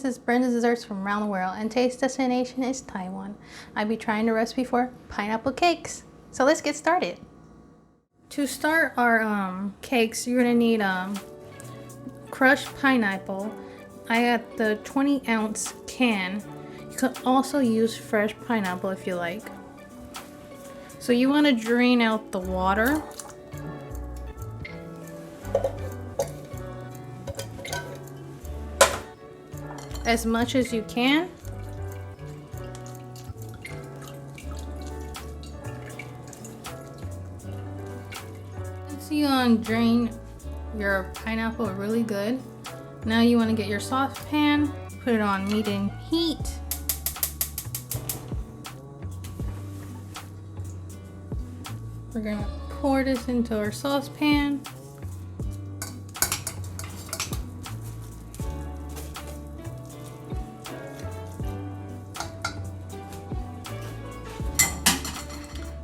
is Brenda's Desserts from around the world, and today's destination is Taiwan. I'll be trying the recipe for pineapple cakes. So let's get started. To start our cakes, you're gonna need crushed pineapple. I got the 20-ounce can. You could also use fresh pineapple if you like. So you want to drain out the water. As much as you can. Once you drain your pineapple really good, now you want to get your saucepan, put it on medium heat. We're going to pour this into our saucepan.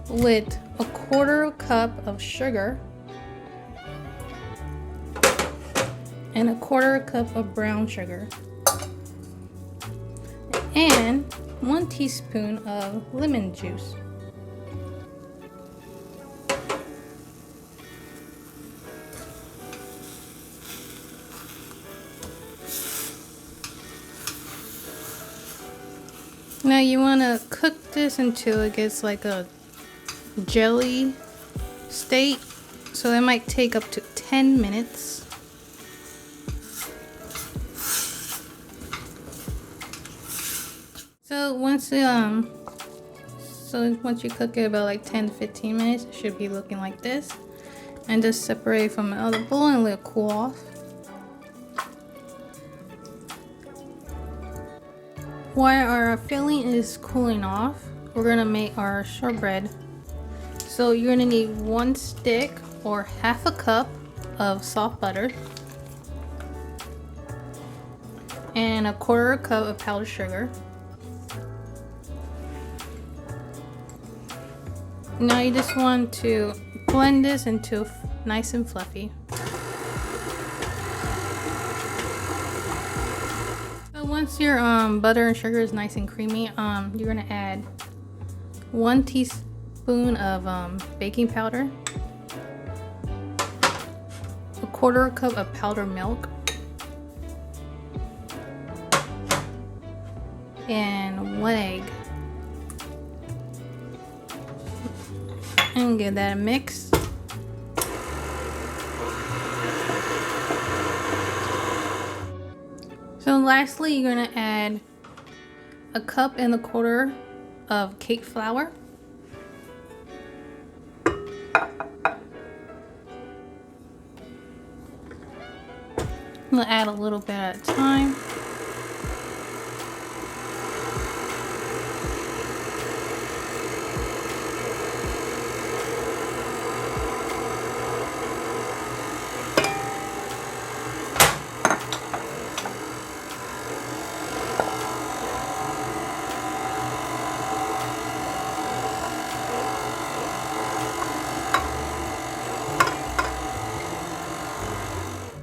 With a 1/4 cup of sugar and a 1/4 cup of brown sugar and 1 teaspoon of lemon juice. Now you want to cook this until it gets like a jelly state, so that might take up to 10 minutes. So once you cook it about like 10 to 15 minutes, it should be looking like this, and just separate from the other bowl and let it cool off. While our filling is cooling off, we're gonna make our shortbread. So you're gonna need 1 stick or 1/2 cup of soft butter and a 1/4 cup of powdered sugar. Now you just want to blend this until nice and fluffy. So once your butter and sugar is nice and creamy, you're gonna add 1 teaspoon of baking powder, a 1/4 cup of powdered milk, and 1 egg, and give that a mix. So lastly, you're gonna add a 1.25 cups of cake flour. I'm gonna add a little bit at a time.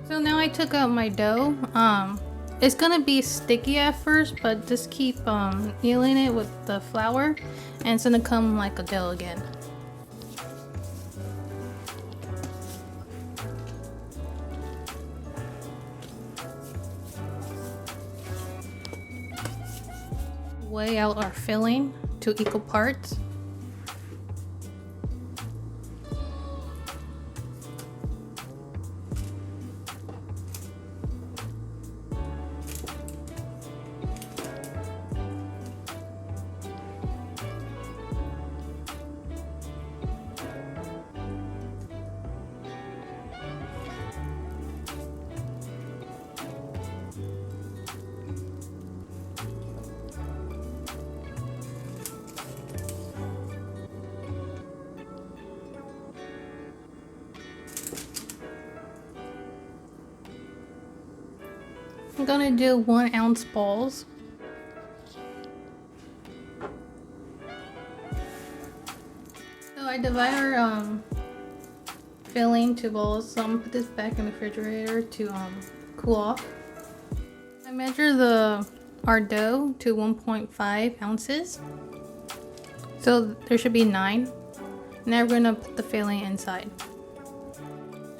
So now I took out my dough. It's gonna be sticky at first, but just keep kneading it with the flour, and it's gonna come like a dough again. Weigh out our filling to equal parts. I'm gonna do 1 ounce balls. So I divide our filling to balls, so I'm gonna put this back in the refrigerator to cool off. I Measure our dough to 1.5 ounces. So there should be 9. Now we're gonna put the filling inside.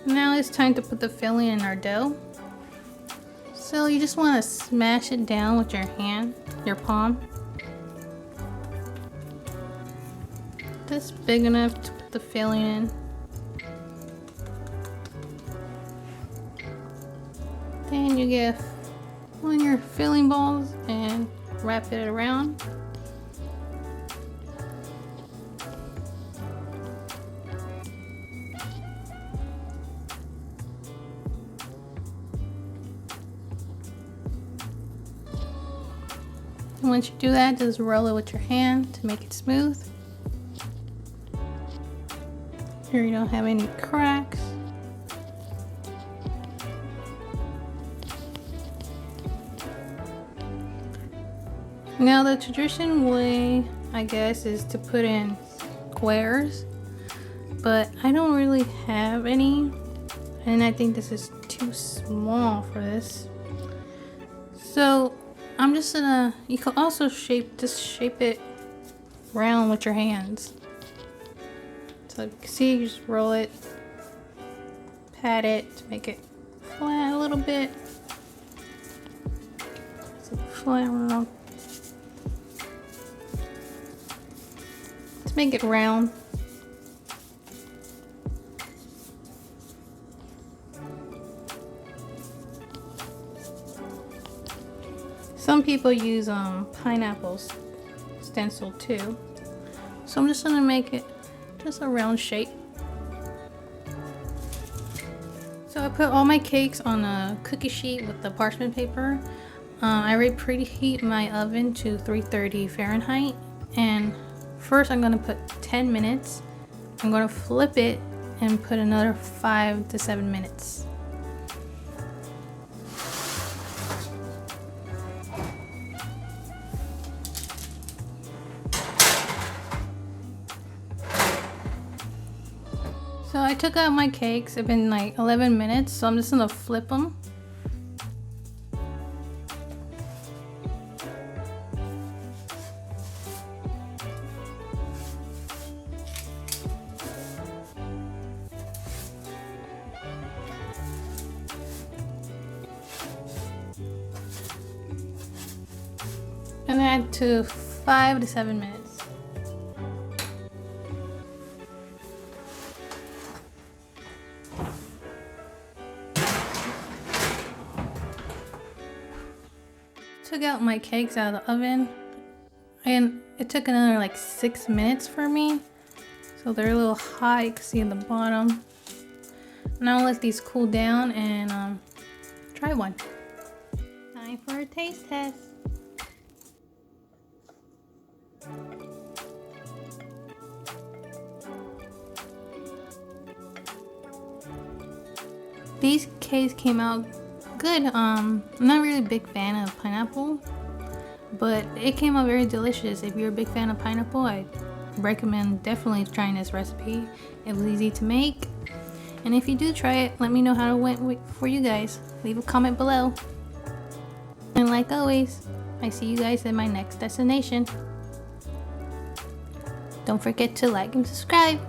Now it's time to put the filling in our dough. So you just want to smash it down with your hand, your palm. Just big enough to put the filling in. Then you get one of your filling balls and wrap it around. And once you do that, just roll it with your hand to make it smooth. Here you don't have any cracks. Now the traditional way, I guess, is to put in squares, but I don't really have any, and I think this is too small for this. So I'm just gonna, you can also shape it round with your hands. So you can see, you just roll it, pat it to make it flat a little bit. So flat round. To make it round. Some people use pineapple stencil too. So I'm just gonna make it just a round shape. So I put all my cakes on a cookie sheet with the parchment paper. I already preheat my oven to 330 Fahrenheit, and first I'm gonna put 10 minutes. I'm gonna flip it and put another 5 to 7 minutes. So I took out my cakes. It's been like 11 minutes, so I'm just gonna flip them. And add to 5 to 7 minutes. Took out my cakes out of the oven, and it took another like 6 minutes for me. So they're a little hot, you can see at the bottom. Now I'll let these cool down and try one. Time for a taste test. These cakes came out good. I'm not really a big fan of pineapple, but it came out very delicious. If you're a big fan of pineapple, I recommend definitely trying this recipe. It was easy to make, and if you do try it, let me know how it went for you guys. Leave a comment below, and like always, I see you guys at my next destination. Don't forget to like and subscribe.